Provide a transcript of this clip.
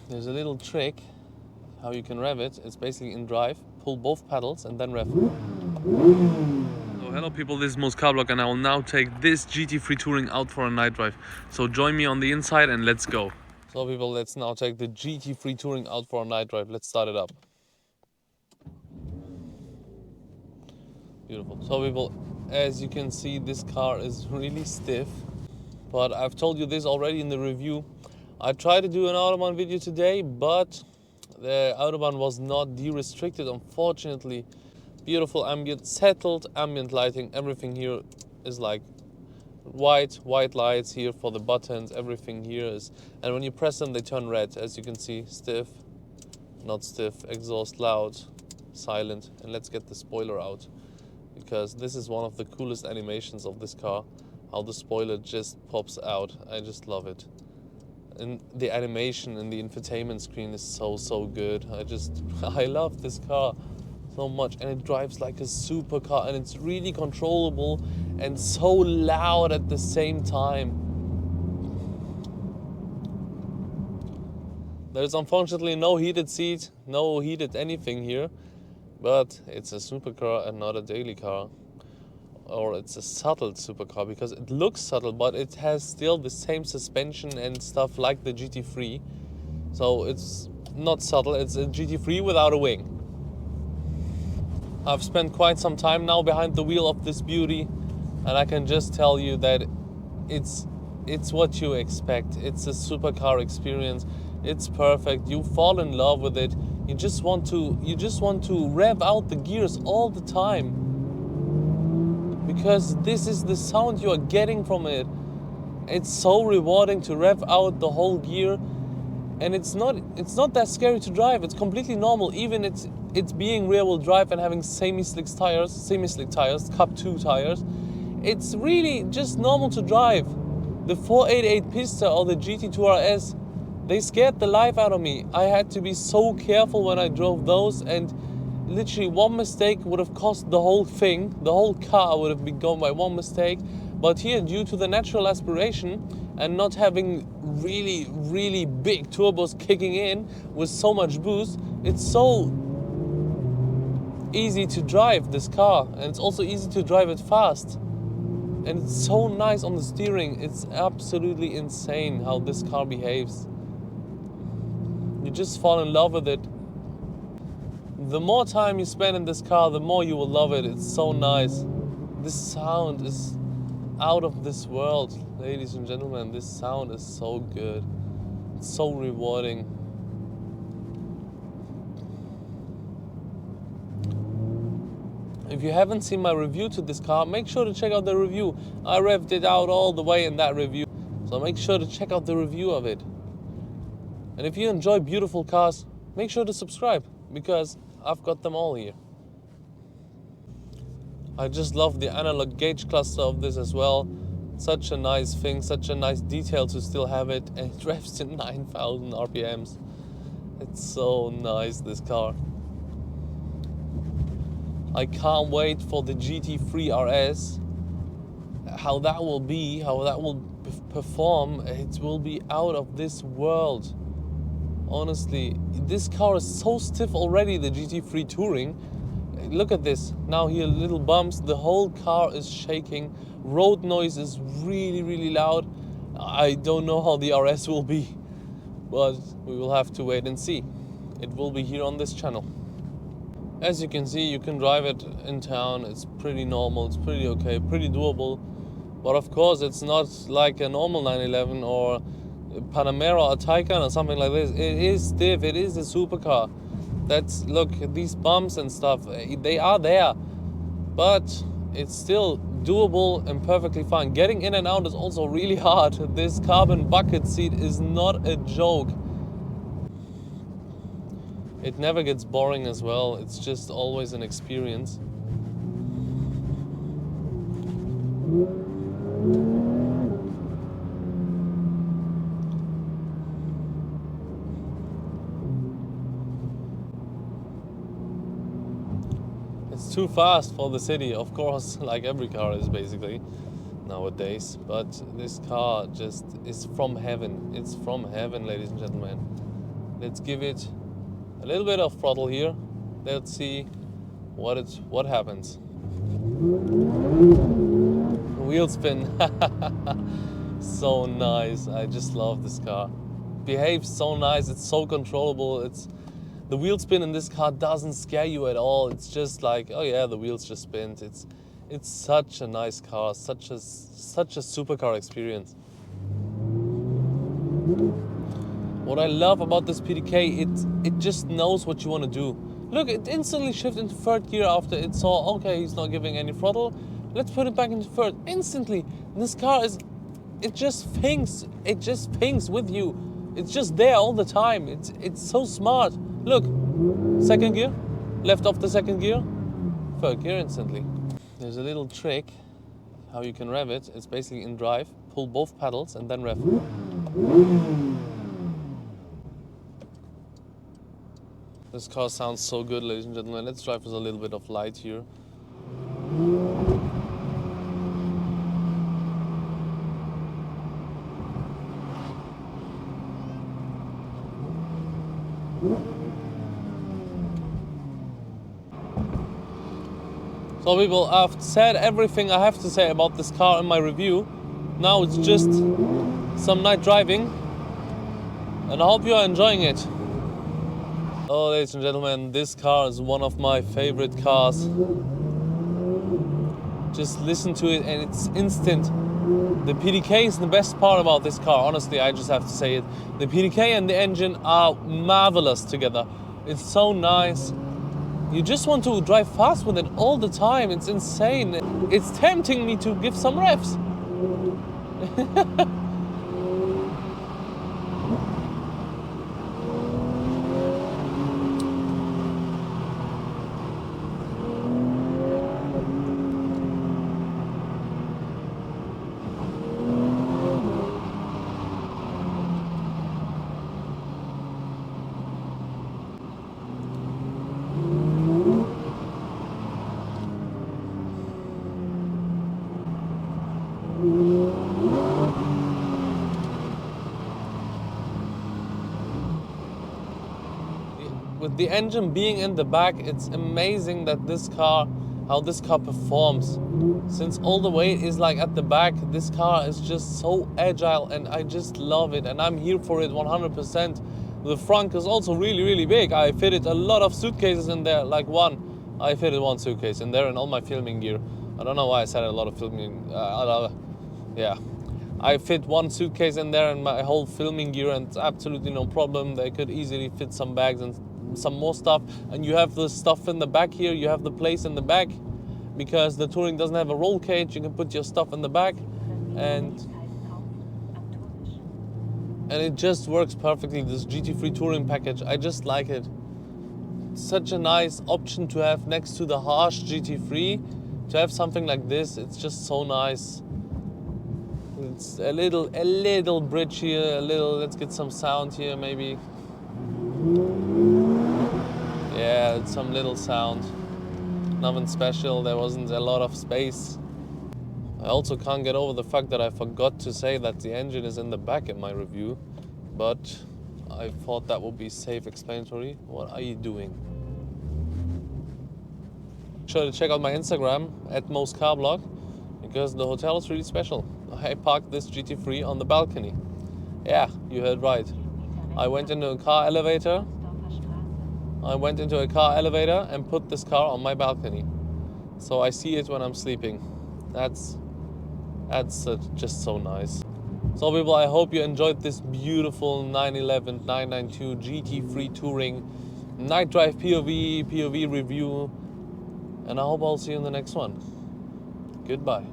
There's a little trick how you can rev it. It's basically in drive, pull both pedals and then rev. So hello people, this is Moscarblog and I will now take this GT3 Touring out for a night drive. So join me on the inside and let's go. So people, let's now take the GT3 Touring out for a night drive. Let's start it up. Beautiful. So people, as you can see, this car is really stiff. But I've told you this already in the review. I tried to do an Autobahn video today, but the Autobahn was not de-restricted, unfortunately. Beautiful ambient, settled ambient lighting. Everything here is like white lights here for the buttons. Everything here is, and when you press them, they turn red. As you can see, stiff, not stiff, exhaust loud, silent. And let's get the spoiler out, because this is one of the coolest animations of this car. How the spoiler just pops out. I just love it. And the animation in the infotainment screen is so good. I love this car so much, and it drives like a supercar, and it's really controllable and so loud at the same time. There's unfortunately no heated seat, no heated anything here, but it's a supercar and not a daily car. Or it's a subtle supercar, because it looks subtle, but it has still the same suspension and stuff like the GT3. So it's not subtle, it's a GT3 without a wing. I've spent quite some time now behind the wheel of this beauty, and I can just tell you that it's what you expect. It's a supercar experience. It's perfect. You fall in love with it. You just want to rev out the gears all the time, because this is the sound you are getting from it. It's so rewarding to rev out the whole gear, and it's not that scary to drive. It's completely normal, even it's being rear-wheel drive and having semi-slick tires, Cup 2 tires. It's really just normal to drive. The 488 Pista or the GT2 RS, they scared the life out of me. I had to be so careful when I drove those, and literally one mistake would have cost the whole thing. The whole car would have been gone by one mistake. But here, due to the natural aspiration and not having really big turbos kicking in with so much boost, it's so easy to drive this car, and it's also easy to drive it fast. And it's so nice on the steering. It's absolutely insane how this car behaves. You just fall in love with it. The more time you spend in this car, the more you will love it. It's so nice. This sound is out of this world, ladies and gentlemen. This sound is so good. It's so rewarding. If you haven't seen my review to this car, make sure to check out the review. I revved it out all the way in that review. So make sure to check out the review of it. And if you enjoy beautiful cars, make sure to subscribe, because I've got them all here. I just love the analog gauge cluster of this as well. Such a nice thing, such a nice detail to still have it. And it revs to 9,000 RPMs. It's so nice, this car. I can't wait for the GT3 RS. How that will be, how that will perform, it will be out of this world. Honestly, this car is so stiff already, the GT3 Touring. Look at this. Now here, little bumps. The whole car is shaking. Road noise is really loud. I don't know how the RS will be, but we will have to wait and see. It will be here on this channel. As you can see, you can drive it in town. It's pretty normal. It's pretty okay, pretty doable. But of course, it's not like a normal 911 or Panamera or Taycan or something like this. It is stiff. It is a supercar. Look, these bumps and stuff, they are there, but it's still doable and perfectly fine. Getting in and out is also really hard. This carbon bucket seat is not a joke. It never gets boring as well. It's just always an experience. It's too fast for the city, of course, like every car is basically nowadays. But this car just is from heaven. It's from heaven, ladies and gentlemen. Let's give it a little bit of throttle here. Let's see what happens. Wheel spin. So nice. I just love this car. Behaves so nice. It's so controllable. The wheel spin in this car doesn't scare you at all. It's just like, oh yeah, the wheels just spinned. It's such a nice car. Such a supercar experience. What I love about this PDK, it just knows what you want to do. Look, it instantly shifted into third gear after it saw, okay, he's not giving any throttle. Let's put it back into third. Instantly. This car it just thinks with you. It's just there all the time. It's so smart. Look, second gear, left off the second gear, third gear instantly. There's a little trick how you can rev it. It's basically in drive, pull both pedals and then rev. This car sounds so good, ladies and gentlemen. Let's drive with a little bit of light here. So people, I've said everything I have to say about this car in my review. Now it's just some night driving, and I hope you are enjoying it. Oh, ladies and gentlemen, this car is one of my favorite cars. Just listen to it and it's instant. The PDK is the best part about this car, honestly, I just have to say it. The PDK and the engine are marvelous together. It's so nice. You just want to drive fast with it all the time. It's insane. It's tempting me to give some revs. With the engine being in the back, it's amazing that how this car performs. Since all the weight is like at the back, this car is just so agile and I just love it and I'm here for it 100%. The front is also really, really big. I fitted a lot of suitcases in there, I fitted one suitcase in there and all my filming gear. I don't know why I said a lot of filming, yeah. I fit one suitcase in there and my whole filming gear and it's absolutely no problem. They could easily fit some bags and some more stuff. And you have the stuff in the back here, you have the place in the back. Because the Touring doesn't have a roll cage, you can put your stuff in the back. And it just works perfectly, this GT3 Touring package. I just like it. Such a nice option to have next to the harsh GT3. To have something like this, it's just so nice. It's a little bridge here, let's get some sound here maybe. Yeah, it's some little sound. Nothing special, there wasn't a lot of space. I also can't get over the fact that I forgot to say that the engine is in the back in my review, but I thought that would be self-explanatory. What are you doing? Make sure to check out my Instagram at Moscarblog, because the hotel is really special. I parked this GT3 on the balcony. Yeah, you heard right. I went into a car elevator and put this car on my balcony. So I see it when I'm sleeping. That's just so nice. So people, I hope you enjoyed this beautiful 911 992 GT3 Touring night drive POV review. And I hope I'll see you in the next one. Goodbye.